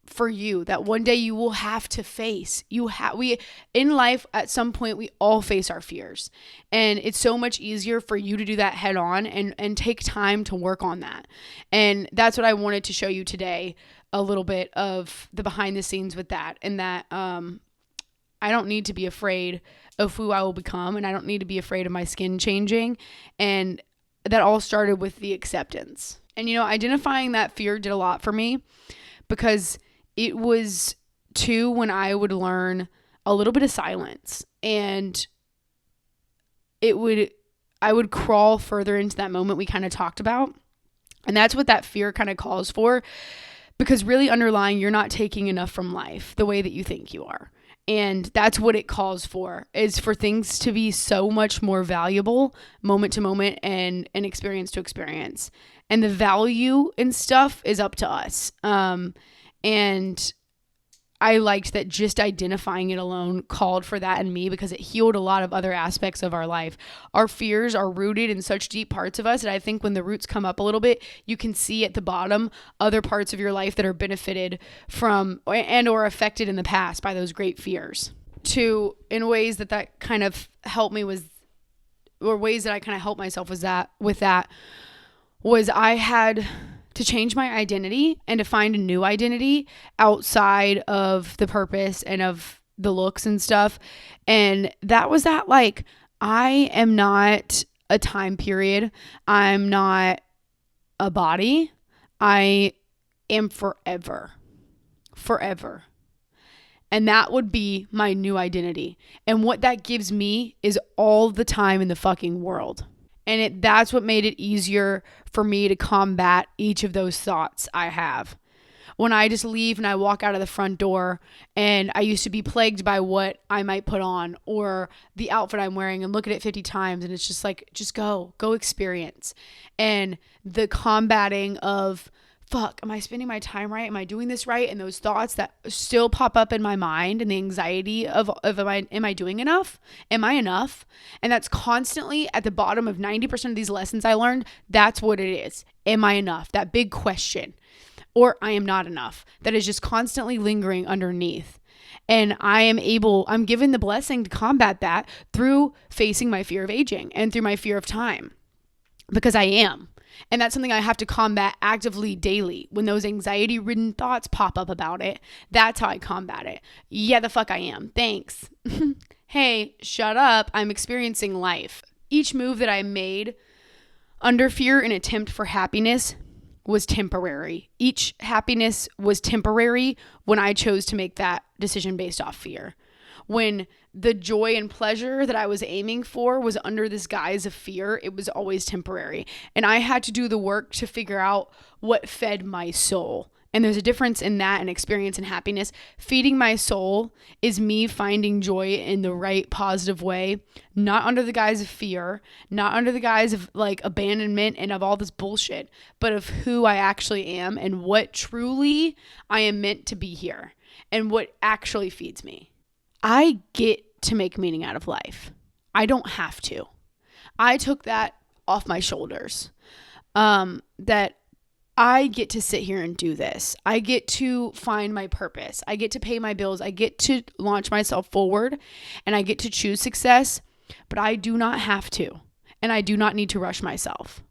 for you, that one day you will have to face. We in life at some point we all face our fears, and it's so much easier for you to do that head on and take time to work on that. And that's what I wanted to show you today, a little bit of the behind the scenes with that, and that I don't need to be afraid of who I will become, and I don't need to be afraid of my skin changing. And that all started with the acceptance. And identifying that fear did a lot for me, because it was too when I would learn a little bit of silence, and I would crawl further into that moment we kind of talked about. And that's what that fear kind of calls for, because really underlying, you're not taking enough from life the way that you think you are. And that's what it calls for, is for things to be so much more valuable moment to moment and experience to experience. And the value and stuff is up to us. And I liked that just identifying it alone called for that in me, because it healed a lot of other aspects of our life. Our fears are rooted in such deep parts of us that I think when the roots come up a little bit, you can see at the bottom other parts of your life that are benefited from and or affected in the past by those great fears. In ways that kind of helped me ways that I kind of helped myself was I had to change my identity and to find a new identity outside of the purpose and of the looks and stuff. And that was that, like, I am not a time period. I'm not a body. I am forever. Forever. And that would be my new identity. And what that gives me is all the time in the fucking world. And that's what made it easier for me to combat each of those thoughts I have. When I just leave and I walk out of the front door, and I used to be plagued by what I might put on or the outfit I'm wearing and look at it 50 times. And it's just like, just go experience. And the combating of, fuck, am I spending my time right? Am I doing this right? And those thoughts that still pop up in my mind, and the anxiety of am I doing enough? Am I enough? And that's constantly at the bottom of 90% of these lessons I learned. That's what it is. Am I enough? That big question. Or I am not enough. That is just constantly lingering underneath. And I'm given the blessing to combat that through facing my fear of aging and through my fear of time, because I am. And that's something I have to combat actively daily. When those anxiety-ridden thoughts pop up about it, that's how I combat it. Yeah, the fuck I am. Thanks. Hey, shut up. I'm experiencing life. Each move that I made under fear in attempt for happiness was temporary. Each happiness was temporary when I chose to make that decision based off fear. When the joy and pleasure that I was aiming for was under this guise of fear, it was always temporary. And I had to do the work to figure out what fed my soul And there's a difference in that and experience and happiness. Feeding my soul is me finding joy in the right positive way, not under the guise of fear, not under the guise of like abandonment and of all this bullshit, but of who I actually am and what truly I am meant to be here and what actually feeds me. I get to make meaning out of life. I don't have to. I took that off my shoulders. That I get to sit here and do this. I get to find my purpose. I get to pay my bills. I get to launch myself forward and I get to choose success, but I do not have to. And I do not need to rush myself.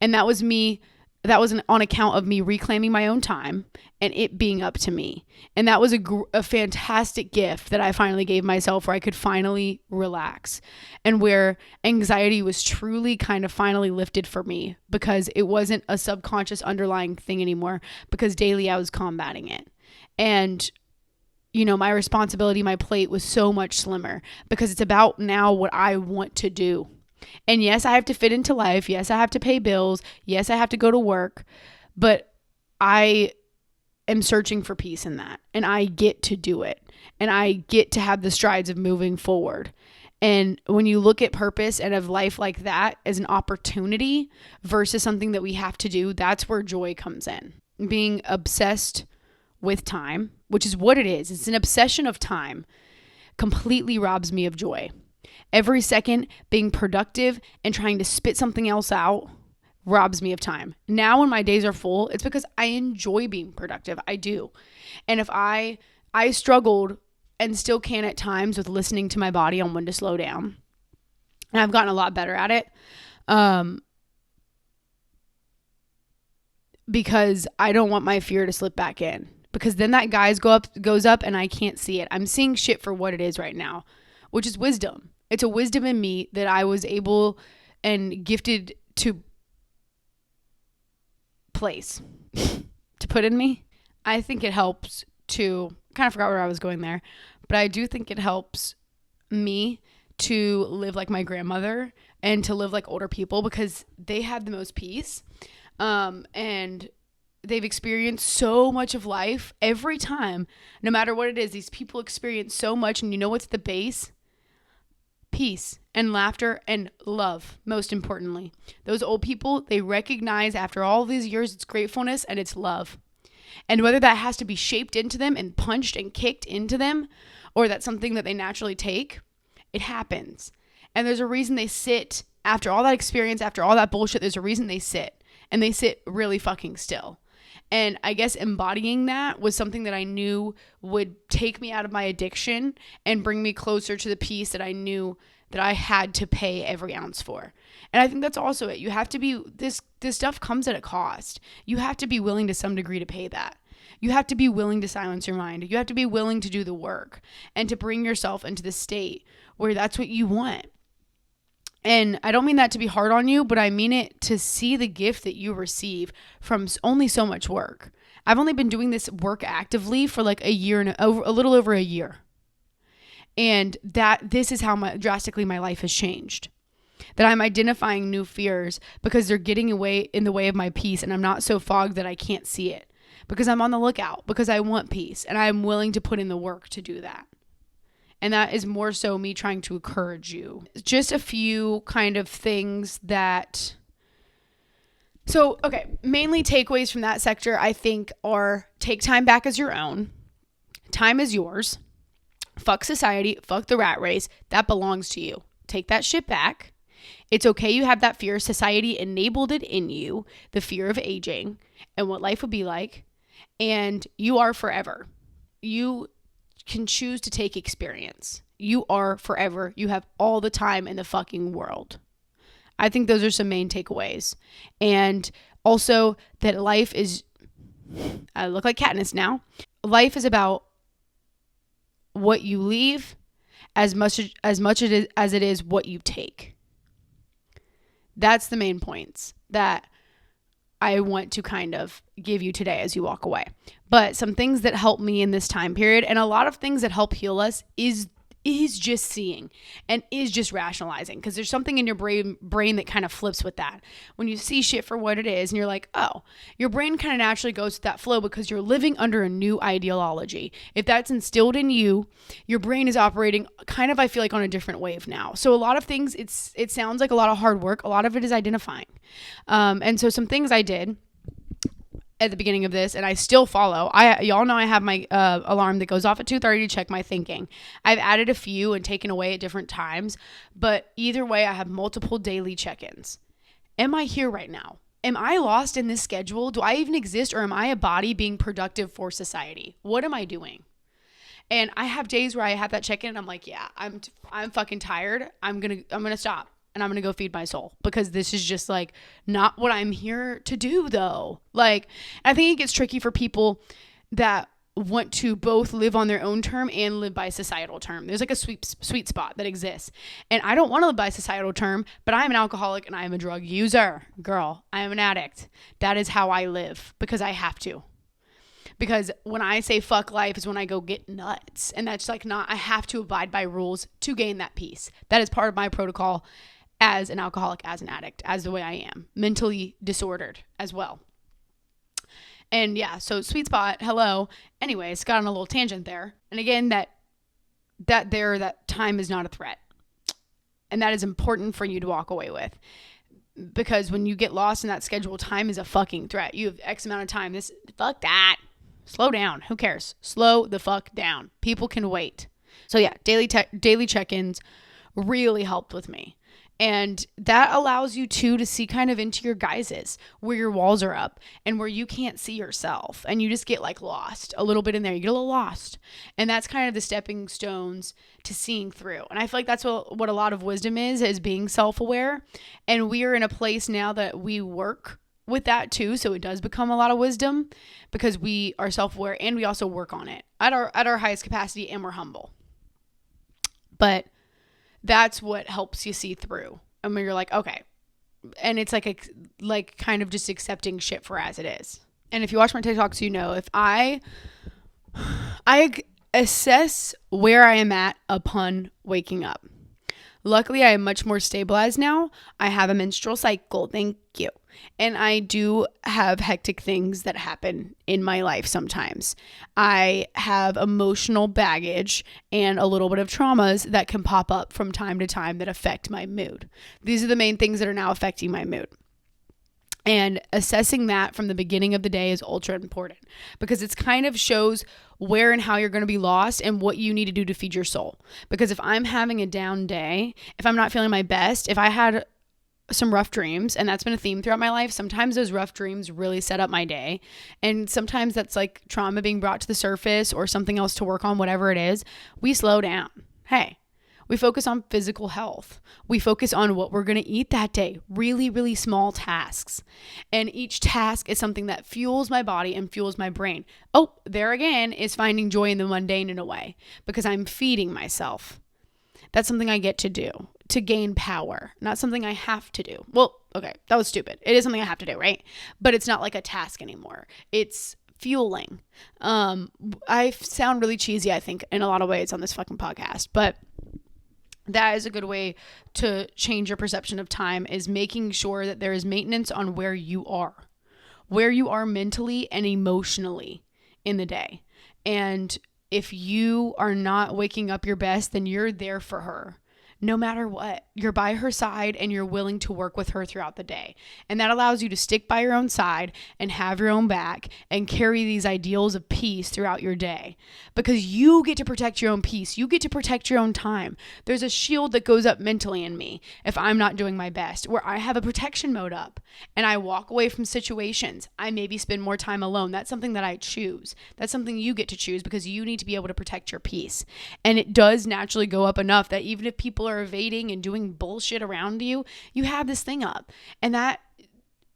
And that was me. That was on account of me reclaiming my own time and it being up to me. And that was a fantastic gift that I finally gave myself, where I could finally relax and where anxiety was truly kind of finally lifted for me, because it wasn't a subconscious underlying thing anymore, because daily I was combating it. And you know, my responsibility, my plate was so much slimmer because it's about now what I want to do. And yes, I have to fit into life. Yes, I have to pay bills. Yes, I have to go to work. But I am searching for peace in that. And I get to do it. And I get to have the strides of moving forward. And when you look at purpose and of life like that as an opportunity versus something that we have to do, that's where joy comes in. Being obsessed with time, which is what it is. It's an obsession of time, completely robs me of joy. Every second being productive and trying to spit something else out robs me of time. Now when my days are full, it's because I enjoy being productive. I do. And if I struggled and still can at times with listening to my body on when to slow down. And I've gotten a lot better at it. Because I don't want my fear to slip back in. Because then that goes up and I can't see it. I'm seeing shit for what it is right now, which is wisdom. It's a wisdom in me that I was able and gifted to place, to put in me. I think it helps to, kind of forgot where I was going there, but I do think it helps me to live like my grandmother and to live like older people, because they have the most peace. And they've experienced so much of life every time, no matter what it is. These people experience so much, and you know what's the base? Peace and laughter and love, most importantly. Those old people, they recognize after all these years, it's gratefulness and it's love. And whether that has to be shaped into them and punched and kicked into them, or that's something that they naturally take, it happens. And there's a reason they sit after all that experience, after all that bullshit. There's a reason they sit, and they sit really fucking still. And I guess embodying that was something that I knew would take me out of my addiction and bring me closer to the peace that I knew that I had to pay every ounce for. And I think that's also it. You have to be, this stuff comes at a cost. You have to be willing to some degree to pay that. You have to be willing to silence your mind. You have to be willing to do the work and to bring yourself into the state where that's what you want. And I don't mean that to be hard on you, but I mean it to see the gift that you receive from only so much work. I've only been doing this work actively for like a year and a little over a year. And this is how drastically my life has changed. That I'm identifying new fears because they're getting in the way of my peace, and I'm not so fogged that I can't see it. Because I'm on the lookout, because I want peace, and I'm willing to put in the work to do that. And that is more so me trying to encourage you. Just a few kind of things that... So, okay, mainly takeaways from that sector, I think, are take time back as your own. Time is yours. Fuck society. Fuck the rat race. That belongs to you. Take that shit back. It's okay you have that fear. Society enabled it in you, the fear of aging and what life would be like. And you are forever. You can choose to take experience. You are forever. You have all the time in the fucking world. I think those are some main takeaways. And also that life is, I look like Katniss now. Life is about what you leave as much as it is what you take. That's the main points that I want to kind of give you today as you walk away. But some things that help me in this time period, and a lot of things that help heal us, is is just seeing and is just rationalizing, because there's something in your brain that kind of flips with that. When you see shit for what it is and you're like, oh, your brain kind of naturally goes with that flow because you're living under a new ideology. If that's instilled in you, your brain is operating kind of, I feel like, on a different wave now. So a lot of things, it sounds like a lot of hard work. A lot of it is identifying. And so some things I did at the beginning of this, and I still follow. Y'all know I have my alarm that goes off at 2:30 to check my thinking. I've added a few and taken away at different times, but either way, I have multiple daily check-ins. Am I here right now? Am I lost in this schedule? Do I even exist, or am I a body being productive for society? What am I doing? And I have days where I have that check-in and I'm like, yeah, I'm fucking tired. I'm gonna stop. And I'm going to go feed my soul, because this is just like not what I'm here to do though. Like, I think it gets tricky for people that want to both live on their own term and live by societal term. There's like a sweet spot that exists. And I don't want to live by societal term, but I'm an alcoholic and I am a drug user. Girl, I am an addict. That is how I live, because I have to. Because when I say fuck life is when I go get nuts. And that's like I have to abide by rules to gain that peace. That is part of my protocol as an alcoholic, as an addict, as the way I am, mentally disordered as well. And yeah, so sweet spot, hello. Anyways, got on a little tangent there. And again, that time is not a threat. And that is important for you to walk away with. Because when you get lost in that schedule, time is a fucking threat. You have X amount of time. Fuck that. Slow down. Who cares? Slow the fuck down. People can wait. So yeah, daily check-ins really helped with me. And that allows you to see kind of into your guises, where your walls are up and where you can't see yourself, and you just get like lost a little bit in there. You get a little lost. And that's kind of the stepping stones to seeing through. And I feel like that's what a lot of wisdom is being self-aware. And we are in a place now that we work with that too. So it does become a lot of wisdom, because we are self-aware and we also work on it at our highest capacity, and we're humble. But that's what helps you see through. And when you're like, okay. And it's like kind of just accepting shit for as it is. And if you watch my TikToks, you know, if I assess where I am at upon waking up. Luckily, I am much more stabilized now. I have a menstrual cycle. Thank you. And I do have hectic things that happen in my life sometimes. I have emotional baggage and a little bit of traumas that can pop up from time to time that affect my mood. These are the main things that are now affecting my mood. And assessing that from the beginning of the day is ultra important, because it's kind of shows where and how you're going to be lost and what you need to do to feed your soul. Because if I'm having a down day, if I'm not feeling my best, if I had some rough dreams, and that's been a theme throughout my life, sometimes those rough dreams really set up my day. And sometimes that's like trauma being brought to the surface or something else to work on, whatever it is. We slow down. Hey. We focus on physical health. We focus on what we're going to eat that day. Really, really small tasks. And each task is something that fuels my body and fuels my brain. Oh, there again is finding joy in the mundane in a way, because I'm feeding myself. That's something I get to do to gain power, not something I have to do. Well, okay, that was stupid. It is something I have to do, right? But it's not like a task anymore. It's fueling. I sound really cheesy, I think, in a lot of ways on this fucking podcast, but that is a good way to change your perception of time, is making sure that there is maintenance on where you are mentally and emotionally in the day. And if you are not waking up your best, then you're there for her. No matter what, you're by her side and you're willing to work with her throughout the day. And that allows you to stick by your own side and have your own back and carry these ideals of peace throughout your day, because you get to protect your own peace. You get to protect your own time. There's a shield that goes up mentally in me if I'm not doing my best, where I have a protection mode up and I walk away from situations. I maybe spend more time alone. That's something that I choose. That's something you get to choose, because you need to be able to protect your peace. And it does naturally go up enough that even if people are evading and doing bullshit around you, you have this thing up, and that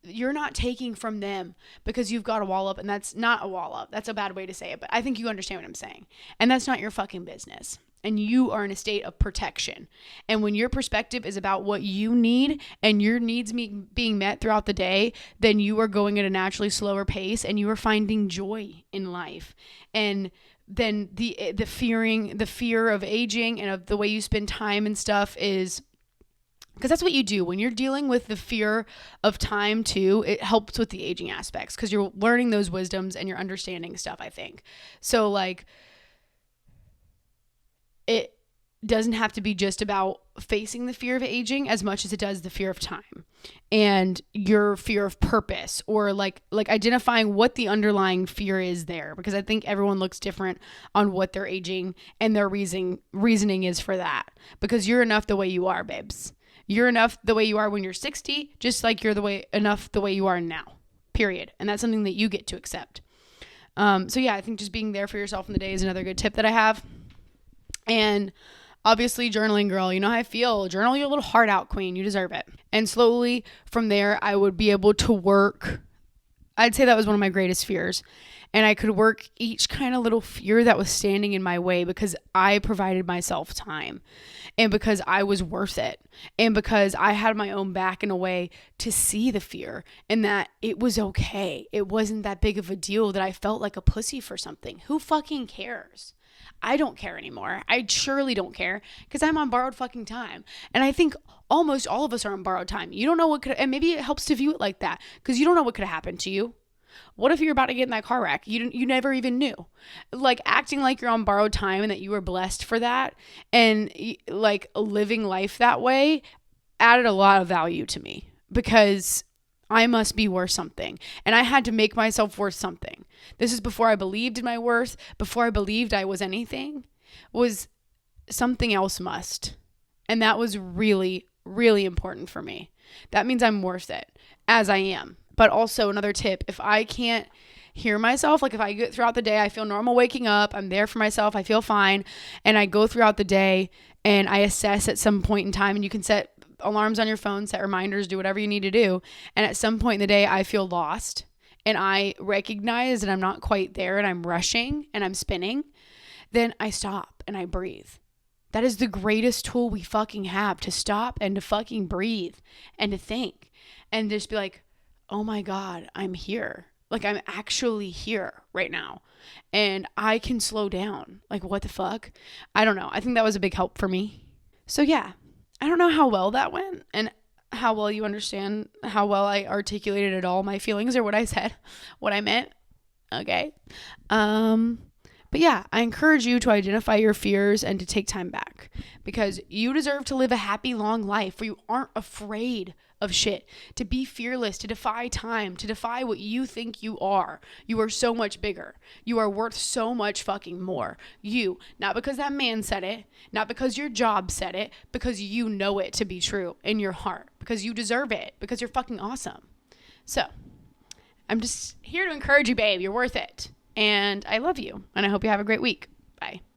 you're not taking from them because you've got a wall up. And that's not a wall up. That's a bad way to say it, but I think you understand what I'm saying. And that's not your fucking business. And you are in a state of protection. And when your perspective is about what you need and your needs being met throughout the day, then you are going at a naturally slower pace and you are finding joy in life. And then the fear of aging and of the way you spend time and stuff is, because that's what you do when you're dealing with the fear of time too. It helps with the aging aspects because you're learning those wisdoms and you're understanding stuff, I think. So like, it doesn't have to be just about facing the fear of aging as much as it does the fear of time and your fear of purpose, or like identifying what the underlying fear is there, because I think everyone looks different on what their aging and their reasoning is for that, because you're enough the way you are, babes. You're enough the way you are when you're 60, just like you're enough the way you are now, period. And that's something that you get to accept. So yeah, I think just being there for yourself in the day is another good tip that I have. And obviously journaling, girl, you know how I feel. Journal your little heart out, queen. You deserve it. And slowly from there, I would be able to work. I'd say that was one of my greatest fears. And I could work each kind of little fear that was standing in my way, because I provided myself time, and because I was worth it, and because I had my own back in a way to see the fear, and that it was okay. It wasn't that big of a deal that I felt like a pussy for something. Who fucking cares? I don't care anymore. I surely don't care, because I'm on borrowed fucking time. And I think almost all of us are on borrowed time. You don't know what could, and maybe it helps to view it like that, because you don't know what could have happened to you. What if you're about to get in that car wreck? You never even knew. Like, acting like you're on borrowed time and that you were blessed for that, and like living life that way added a lot of value to me, because I must be worth something. And I had to make myself worth something. This is before I believed in my worth, before I believed I was anything, was something else must. And that was really, really important for me. That means I'm worth it as I am. But also another tip, if I can't hear myself, like if I get throughout the day, I feel normal waking up, I'm there for myself, I feel fine, and I go throughout the day and I assess at some point in time, and you can set alarms on your phone, set reminders, do whatever you need to do. And at some point in the day, I feel lost and I recognize that I'm not quite there and I'm rushing and I'm spinning, then I stop and I breathe. That is the greatest tool we fucking have, to stop and to fucking breathe and to think and just be like, oh my God, I'm here. Like, I'm actually here right now and I can slow down. Like, what the fuck? I don't know. I think that was a big help for me. So yeah, I don't know how well that went and how well you understand how well I articulated at all my feelings or what I said, what I meant. Okay. But yeah, I encourage you to identify your fears and to take time back, because you deserve to live a happy, long life where you aren't afraid of shit, to be fearless, to defy time, to defy what you think you are. You are so much bigger. You are worth so much fucking more. You, not because that man said it, not because your job said it, because you know it to be true in your heart, because you deserve it, because you're fucking awesome. So I'm just here to encourage you, babe. You're worth it. And I love you. And I hope you have a great week. Bye.